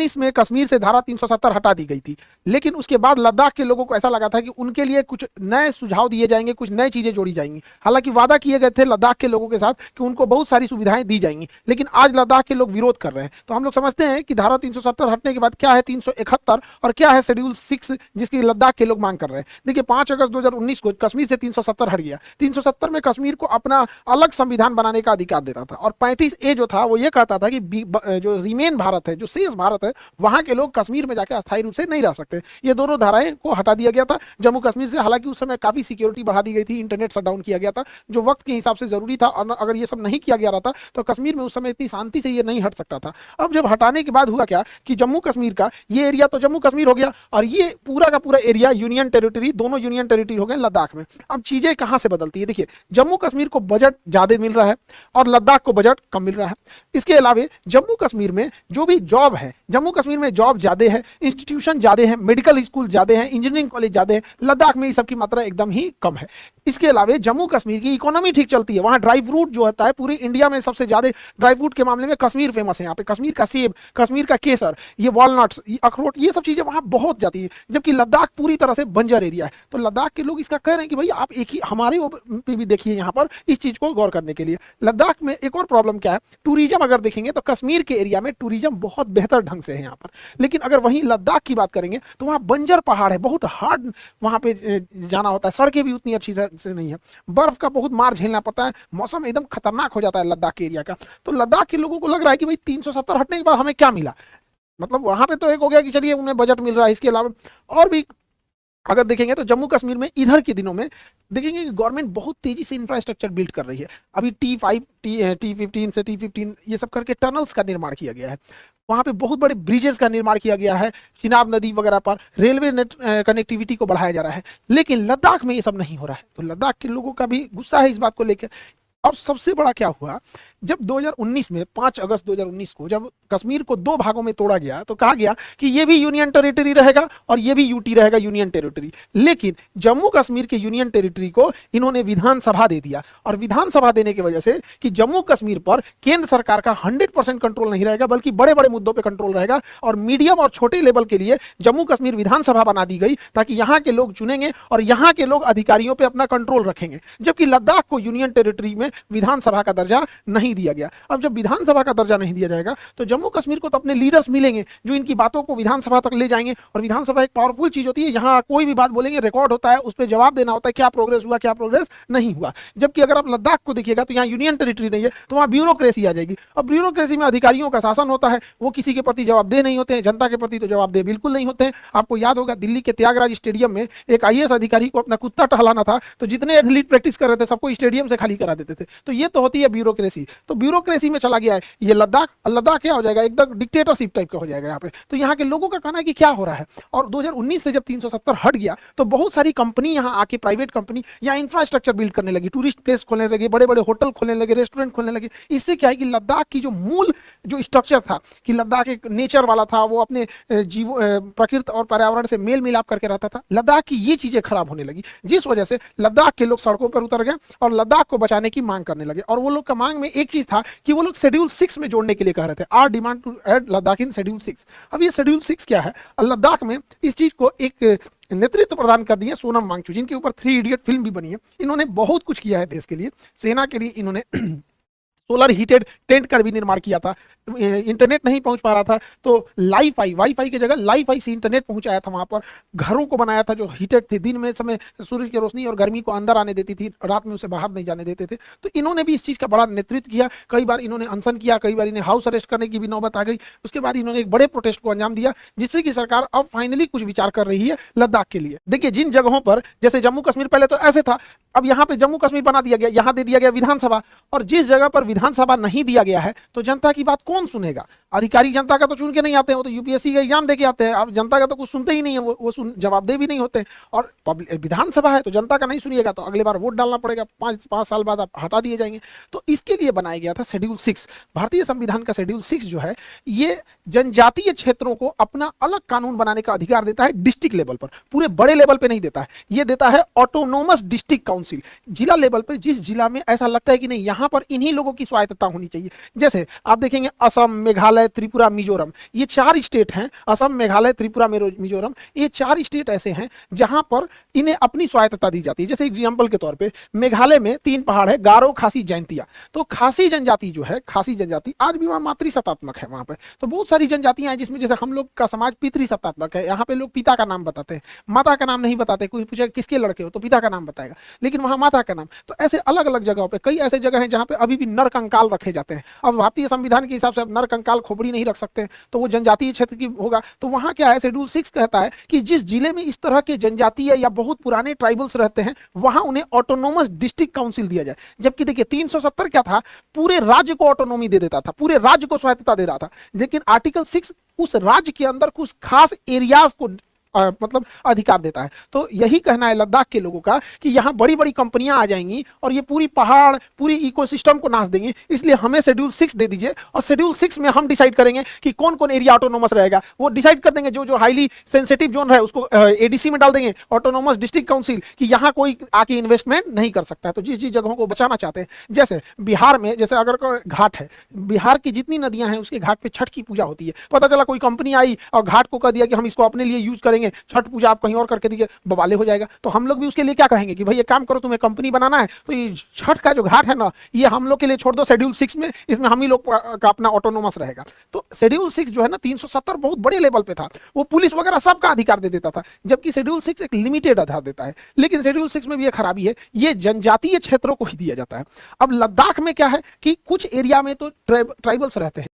2019 में कश्मीर से धारा 370 हटा दी गई थी, लेकिन उसके बाद लद्दाख के लोगों को ऐसा लगा था कि उनके लिए कुछ नए सुझाव दिए जाएंगे, कुछ नई चीजें जोड़ी जाएंगी। हालांकि वादा किए गए थे लद्दाख के लोगों के साथ कि उनको बहुत सारी सुविधाएं दी जाएंगी, लेकिन आज लद्दाख के लोग विरोध कर रहे हैं। तो हम लोग समझते हैं कि धारा 370 हटने के बाद क्या है 371 और क्या है शेड्यूल 6 जिसकी लद्दाख के लोग मांग कर रहे हैं। देखिए 5 अगस्त 2019 को कश्मीर से 370 हट गया। 370 में कश्मीर को अपना अलग संविधान बनाने का अधिकार देता था और 35A जो था वो ये कहता था कि जो रिमेन भारत है, जो शेष भारत है, वहां के लोग कश्मीर में जाकर अस्थायी रूप से नहीं रह सकते। ये दोनों धाराएं को हटा दिया गया था जम्मू कश्मीर से। हालांकि उस समय काफी सिक्योरिटी बढ़ा दी गई थी, इंटरनेट शटडाउन किया गया था जो वक्त के हिसाब से जरूरी था, और अगर ये सब नहीं किया गया रहता तो कश्मीर में उस समय इतनी शांति से ये नहीं हट सकता था। अब जब हटाने के बाद हुआ क्या कि जम्मू कश्मीर का ये एरिया तो जम्मू कश्मीर हो गया और ये पूरा का पूरा एरिया यूनियन टेरिटरी, दोनों यूनियन टेरिटरी हो गए लद्दाख में। अब चीजें कहां से बदलती है, देखिए जम्मू कश्मीर को बजट ज्यादा मिल रहा है और लद्दाख को बजट कम मिल रहा है। इसके अलावा जम्मू कश्मीर में जो भी जॉब है, जम्मू कश्मीर में जॉब ज्यादा है, इंस्टीट्यूशन ज्यादा है, मेडिकल स्कूल ज्यादा है, इंजीनियरिंग कॉलेज ज्यादा है। लद्दाख में इस सब की मात्रा एकदम ही कम है। इसके अलावा जम्मू कश्मीर की इकोनॉमी ठीक चलती है, वहां ड्राई फ्रूट जो होता है पूरी इंडिया में सबसे ज्यादा ड्राई फ्रूट के मामले में कश्मीर फेमस है। यहाँ पे कश्मीर का सेब, कश्मीर का केसर, ये वॉलनट्स, ये अखरोट, ये सब चीजें वहां बहुत जाती है, जबकि लद्दाख पूरी तरह से बंजर एरिया है। तो लद्दाख के लोग इसका कह रहे हैं कि भाई आप एक ही हमारे पे भी देखिए यहाँ पर इस चीज को गौर करने के लिए। लद्दाख में एक और प्रॉब्लम क्या है, टूरिज्म अगर देखेंगे तो कश्मीर के एरिया में टूरिज्म बहुत बेहतर ढंग से है यहाँ पर, लेकिन अगर वहीं लद्दाख की बात करेंगे तो वहाँ बंजर पहाड़ है, बहुत हार्ड वहाँ पे जाना होता है, सड़कें भी उतनी अच्छी से नहीं है, बर्फ का बहुत मार झेलना पड़ता है, मौसम एकदम खतरनाक हो जाता है लद्दाख के एरिया का। तो लद्दाख के लोगों को लग रहा है कि भाई 370 हटने के बाद हमें क्या मिला, मतलब वहां पे तो एक हो गया कि चलिए उन्हें बजट मिल रहा है, इसके अलावा और भी अगर देखेंगे तो जम्मू कश्मीर में इधर के दिनों में देखेंगे कि गवर्नमेंट बहुत तेजी से इंफ्रास्ट्रक्चर बिल्ड कर रही है। अभी T5 T15 से T15 ये सब करके टनल्स का निर्माण किया गया है, वहां पे बहुत बड़े ब्रिजेस का निर्माण किया गया है, चिनाब नदी वगैरह पर रेलवे नेट कनेक्टिविटी को बढ़ाया जा रहा है, लेकिन लद्दाख में ये सब नहीं हो रहा है। तो लद्दाख के लोगों का भी गुस्सा है इस बात को लेकर। और सबसे बड़ा क्या हुआ, जब 2019 में 5 अगस्त 2019 को जब कश्मीर को 2 भागों में तोड़ा गया तो कहा गया कि ये भी यूनियन टेरिटरी रहेगा और ये भी यूटी रहेगा, यूनियन टेरिटरी। लेकिन जम्मू कश्मीर के यूनियन टेरिटरी को इन्होंने विधानसभा दे दिया, और विधानसभा देने की वजह से कि जम्मू कश्मीर पर केंद्र सरकार का 100% कंट्रोल नहीं रहेगा, बल्कि बड़े बड़े मुद्दों पर कंट्रोल रहेगा। और मीडियम और छोटे लेवल के लिए जम्मू कश्मीर विधानसभा बना दी गई ताकि यहाँ के लोग चुनेंगे और यहाँ के लोग अधिकारियों पर अपना कंट्रोल रखेंगे, जबकि लद्दाख को यूनियन टेरिटरी में विधानसभा का दर्जा नहीं दिया गया। अब जब विधानसभा का दर्जा नहीं दिया जाएगा तो जम्मू कश्मीर को तो अपने लीडर्स मिलेंगे जो इनकी बातों को विधानसभा तक ले जाएंगे, और विधानसभा एक पावरफुल चीज होती है, यहाँ कोई भी बात बोलेंगे रिकॉर्ड होता है, उस पर जवाब देना होता है, क्या प्रोग्रेस हुआ क्या प्रोग्रेस नहीं हुआ। जबकि अगर आप लद्दाख को देखिएगा तो यहाँ यूनियन टेरिटरी नहीं है, तो वहाँ ब्यूरोक्रेसी आ जाएगी, और ब्यूरोक्रेसी में अधिकारियों का शासन होता है, वो किसी के प्रति जवाबदेह नहीं होते हैं, जनता के प्रति तो जवाबदेह बिल्कुल नहीं होते हैं। आपको याद होगा दिल्ली के त्यागराज स्टेडियम में एक IAS अधिकारी को अपना कुत्ता टहलाना था, तो जितने एथलीट प्रैक्टिस कर रहे थे सबको स्टेडियम से खाली करा देते थे। तो ये तो होती है ब्यूरोक्रेसी, तो ब्यूरोक्रेसी में चला गया है ये लद्दाख क्या हो जाएगा, एकदम डिक्टेटरशिप टाइप का हो जाएगा यहाँ पे। तो यहाँ के लोगों का कहना है कि क्या हो रहा है। और 2019 से जब 370 हट गया तो बहुत सारी कंपनी यहाँ आके, प्राइवेट कंपनी यहाँ इंफ्रास्ट्रक्चर बिल्ड करने लगी, टूरिस्ट प्लेस खोलने लगे, बड़े बड़े होटल खोलने लगे, रेस्टोरेंट खोलने लगे। इससे क्या है कि लद्दाख की जो मूल जो स्ट्रक्चर था कि लद्दाख एक नेचर वाला था, वो अपने जीव प्रकृति और पर्यावरण से मेल मिलाप करके रहता था, लद्दाख की ये चीजें खराब होने लगी, जिस वजह से लद्दाख के लोग सड़कों पर उतर गए और लद्दाख को बचाने की मांग करने लगे। और वो लोग का मांग में एक चीज था कि वो लोग शेड्यूल 6 में जोड़ने के लिए कह रहे थे, our demand to add Ladakh in schedule 6। अब ये शेड्यूल 6 क्या है, लद्दाख में इस चीज को एक नेतृत्व प्रदान कर दिया सोनम वांगचुक, जिनके ऊपर 3 इडियट फिल्म भी बनी है। इन्होंने बहुत कुछ किया है देश के लिए, सेना के लिए इन्होंने सोलर हीटेड टेंट का भी निर्माण किया था, इंटरनेट नहीं पहुंच पा रहा था तो वाईफाई की जगह लाईफाई से इंटरनेट पहुंचाया था वहां पर, घरों को बनाया था जो हीटेड थे, दिन में समय सूर्य की रोशनी और गर्मी को अंदर आने देती थी, रात में उसे बाहर नहीं जाने देते थे। तो इन्होंने भी इस चीज का बड़ा नेतृत्व किया, कई बार इन्होंने अनशन किया, कई बार इन्हें हाउस अरेस्ट करने की भी नौबत आ गई। उसके बाद इन्होंने एक बड़े प्रोटेस्ट को अंजाम दिया, जिससे कि सरकार अब फाइनली कुछ विचार कर रही है लद्दाख के लिए। देखिए जिन जगहों पर, जैसे जम्मू कश्मीर पहले तो ऐसे था, अब यहाँ पे जम्मू कश्मीर बना दिया गया, यहाँ दे दिया गया विधानसभा, और जिस जगह पर विधानसभा नहीं दिया गया है तो जनता की बात कौन सुनेगा। अधिकारी जनता का तो चुन के नहीं आते हैं, वो तो यूपीएससी का एग्जाम देके आते हैं, अब जनता का तो कुछ सुनते ही नहीं है, वो जवाबदेह भी नहीं होते। और विधानसभा है तो जनता का नहीं सुनिएगा तो अगली बार वोट डालना पड़ेगा, 5 साल बाद आप हटा दिए जाएंगे। तो इसके लिए बनाया गया था शेड्यूल 6। भारतीय संविधान का शेड्यूल 6 जो है ये जनजातीय क्षेत्रों को अपना अलग कानून बनाने का अधिकार देता है, डिस्ट्रिक्ट लेवल पर, पूरे बड़े लेवल पे नहीं देता है। ये देता है ऑटोनोमस डिस्ट्रिक्ट काउंसिल, जिला लेवल पे, जिस जिला में ऐसा लगता है कि नहीं यहाँ पर इन्हीं लोगों की स्वायत्तता होनी चाहिए। जैसे आप देखेंगे असम, मेघालय, त्रिपुरा, मिजोरम, ये 4 स्टेट हैं, असम, मेघालय, त्रिपुरा, मिजोरम, ये 4 स्टेट ऐसे हैं जहां पर इन्हें अपनी स्वायत्तता दी जाती है। जैसे एग्जाम्पल के तौर पे मेघालय में 3 पहाड़ है, गारो, खासी, जैंतिया। तो खासी जनजाति जो है, खासी जनजाति आज भी वहां मातृसत्तात्मक है। वहां पे तो बहुत सारी जनजातियां हैं जिसमें जैसे हम लोग का समाज पितृसत्तात्मक है, यहाँ पे लोग पिता का नाम बताते हैं, माता का नाम नहीं बताते। कोई पूछे किसके लड़के हो तो पिता का नाम बताएगा, लेकिन वहां माता का नाम। तो ऐसे अलग अलग जगहों पे कई ऐसे जगह हैं जहां पे अभी भी नर कंकाल रखे जाते हैं। अब भारतीय संविधान के हिसाब से अब नर कंकाल खोपड़ी नहीं रख सकते, तो वो जनजातीय क्षेत्र की होगा। तो वहां क्या है, शेड्यूल 6 कहता है कि जिस जिले में इस तरह के जनजातीय या बहुत पुराने ट्राइबल्स रहते हैं वहां उन्हें ऑटोनोमस डिस्ट्रिक्ट काउंसिल दिया जाए। जबकि देखिए 370 क्या था, पूरे राज्य को ऑटोनोमी दे देता था, पूरे राज्य को स्वायत्तता दे रहा था। लेकिन आर्टिकल 6 उस राज्य के अंदर कुछ खास एरियाज को मतलब अधिकार देता है। तो यही कहना है लद्दाख के लोगों का कि यहाँ बड़ी बड़ी कंपनियां आ जाएंगी और ये पूरी पहाड़, पूरी इकोसिस्टम को नाश देंगी, इसलिए हमें शेड्यूल 6 दे दीजिए और शेड्यूल 6 में हम डिसाइड करेंगे कि कौन कौन एरिया ऑटोनोमस रहेगा। वो डिसाइड कर देंगे, जो जो हाईली सेंसिटिव जोन है उसको एडीसी में डाल देंगे, ऑटोनोमस डिस्ट्रिक्ट काउंसिल, कि यहाँ कोई आके इन्वेस्टमेंट नहीं कर सकता है। तो जिस जिस जगहों को बचाना चाहते हैं, जैसे बिहार में, जैसे अगर कोई घाट है, बिहार की जितनी नदियां हैं उसके घाट पे छठ की पूजा होती है। पता चला कोई कंपनी आई और घाट को कह दिया कि हम इसको अपने लिए यूज करेंगे, छठ पूजा कहीं और करके दीजिए, बवाले हो जाएगा। तो हम लोग भी उसके लिए क्या कहेंगे कि भाई ये काम करो, तुम्हें कंपनी बनाना है तो ये छठ का जो घाट है ना, ये हम लोग के लिए छोड़ दो शेड्यूल 6 में, इसमें हम ही लोग का अपना ऑटोनोमस रहेगा। तो शेड्यूल 6 जो है ना 370 बहुत बड़े लेवल पे था, वो पुलिस वगैरह सबका अधिकार दे देता था, जबकि शेड्यूल 6 एक लिमिटेड अधिकार देता है। लेकिन शेड्यूल 6 में भी ये खराबी है, ये जनजातीय क्षेत्रों को ही दिया जाता है। अब लद्दाख में क्या है कि कुछ एरिया में तो ट्राइबल्स रहते हैं,